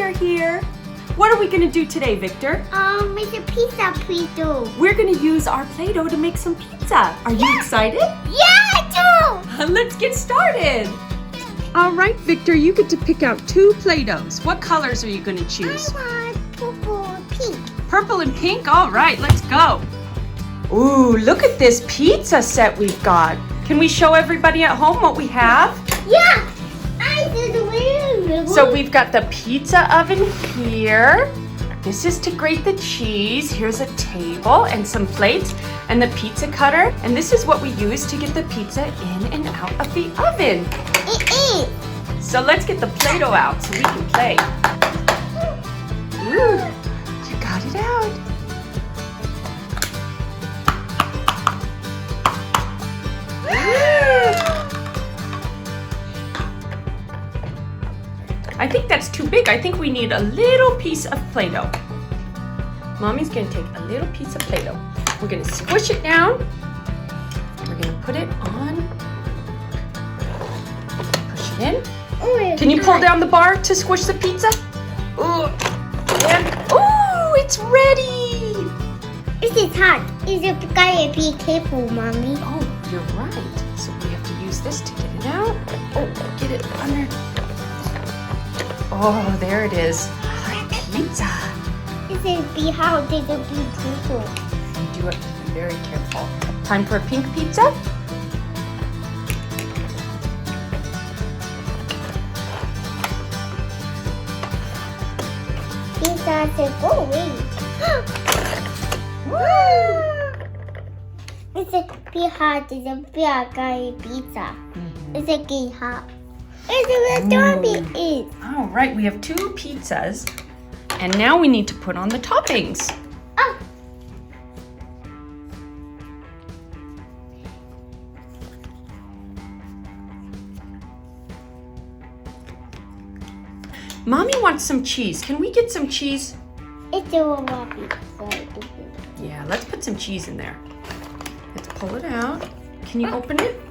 Victor here. What are we gonna do today, Victor? Make a pizza Play-Doh. We're gonna use our Play-Doh to make some pizza. Are you excited? Yeah, I Let's get started. All right, Victor, you get to pick out 2 Play-Dohs. What colors are you gonna do. choose? I want purple and pink. Purple and pink? All right, let's go. Ooh, look at this pizza set we've got. Can we show everybody at home what we have? Yeah, I did it. So we've got the pizza oven here. This is to grate the cheese. Here's a table and some plates and the pizza cutter. And this is what we use to get the pizza in and out of the oven. It is. So let's get the Play-Doh out so we can play. Ooh, you got it out. I think that's too big. I think we need a little piece of Play-Doh. Mommy's gonna take a little piece of Play-Doh. We're gonna squish it down. We're gonna put it on. Push it in. Oh, Can you pull down the bar to squish the pizza? Ooh, and ooh, it's ready. This is hot. You gotta be careful, Mommy. Oh, you're right. So we have to use this to get it out. Oh, get it under. Oh, there it is. Hot pizza. This is be hot. This is be careful. You do it very careful. Time for a pink pizza. Pizza says go away. This is be hot. This is be a pizza. This is be hot. This is where Dorothy is. All right, we have 2 pizzas. And now we need to put on the toppings. Oh. Mommy wants some cheese. Can we get some cheese? It's a waffle. Yeah, let's put some cheese in there. Let's pull it out. Can you open it?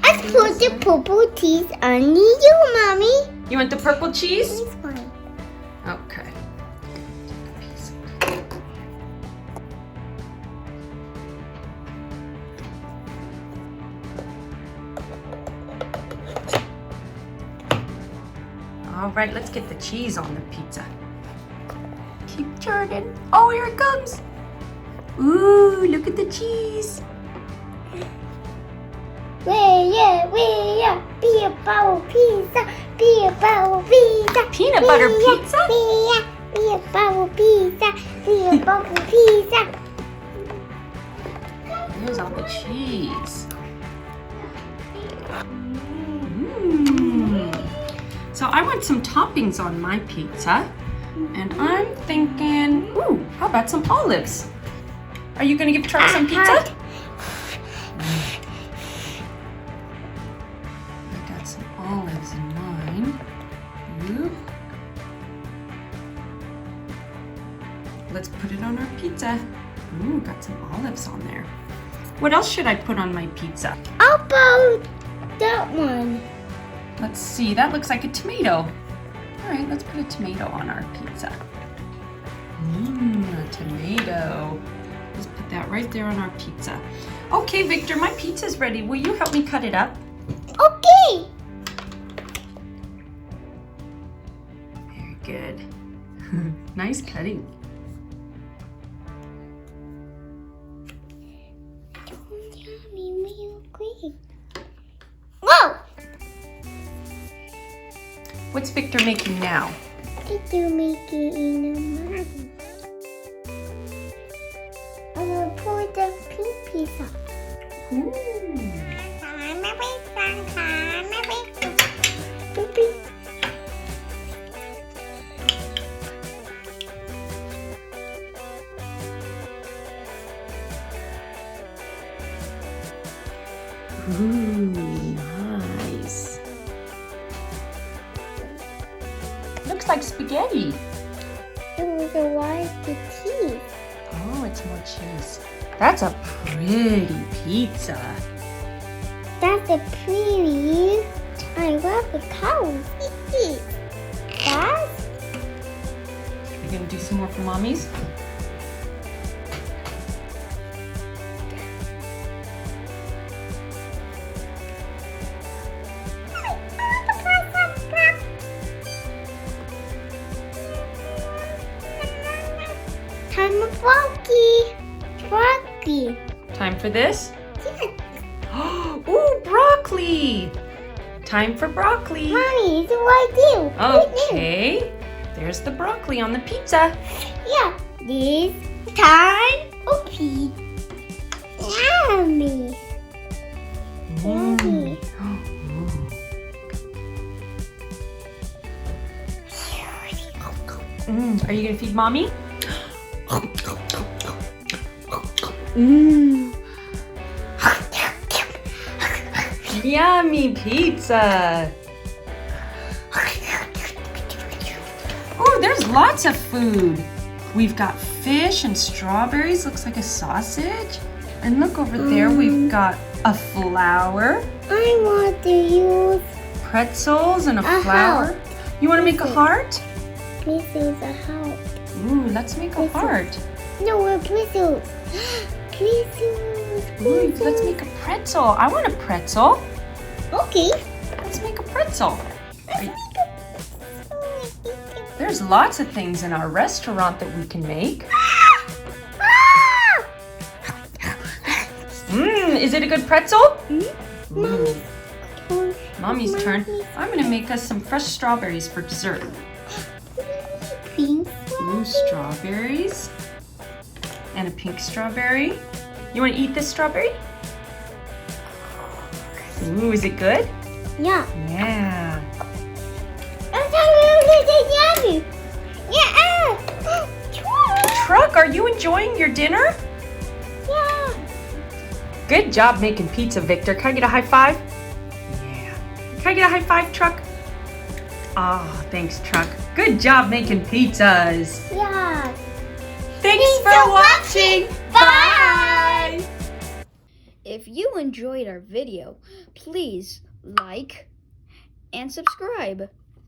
Let's put the purple cheese on you, Mommy. You want the purple cheese? This one. Okay. All right, let's get the cheese on the pizza. Keep turning. Oh, here it comes. Ooh, look at the cheese. Be a bowl pizza. Be a bowl pizza. Peanut butter pizza? Be a bowl pizza. Be a bowl pizza. There's all the cheese. So I want some toppings on my pizza. And I'm thinking, ooh, how about some olives? Are you gonna try some pizza? I got some olives in mine. Ooh. Let's put it on our pizza. Ooh, got some olives on there. What else should I put on my pizza? How about that one? Let's see, that looks like a tomato. All right, let's put a tomato on our pizza. A tomato. Let's put that right there on our pizza. Okay, Victor, my pizza's ready. Will you help me cut it up? Okay. Very good. Nice cutting. Whoa! What's Victor making now? Did you make it in a morning? I'm gonna put the pink pizza. Ooh. Ooh, nice. Looks like spaghetti. It was a white cheese. Oh, it's more cheese. That's a pretty pizza. That's a pretty. I love the cow. That's You gonna do some more for mommies? time of broccoli. Broccoli. Time for this? Yes. Ooh, broccoli! Time for broccoli. Mommy, it's what I do. Okay. There's the broccoli on the pizza. Yeah. This time of pizza. Yummy. Yummy. Are you gonna feed mommy? Yummy pizza. Oh, there's lots of food. We've got fish and strawberries, looks like a sausage. And look over there, we've got a flower, I want to use pretzels and a a flower. heart. You wanna make a heart? This is a house. Ooh, let's make a heart. No, we're pretzels. Pretzels. Ooh, let's make a pretzel. I want a pretzel. Okay. Let's make a pretzel. There's lots of things in our restaurant that we can make. Is it a good pretzel? Ooh. Mommy's turn. I'm gonna make us some fresh strawberries for dessert. Pink. Ooh, strawberries. And a pink strawberry. You wanna eat this strawberry? Ooh, is it good? Yeah. Yeah. Yummy. Yeah. Truck, are you enjoying your dinner? Yeah. Good job making pizza, Victor. Can I get a high five? Yeah. Can I get a high five, Truck? Ah, thanks, Truck. Good job making pizzas. Yeah. Thanks for watching. Bye. If you enjoyed our video, please like and subscribe.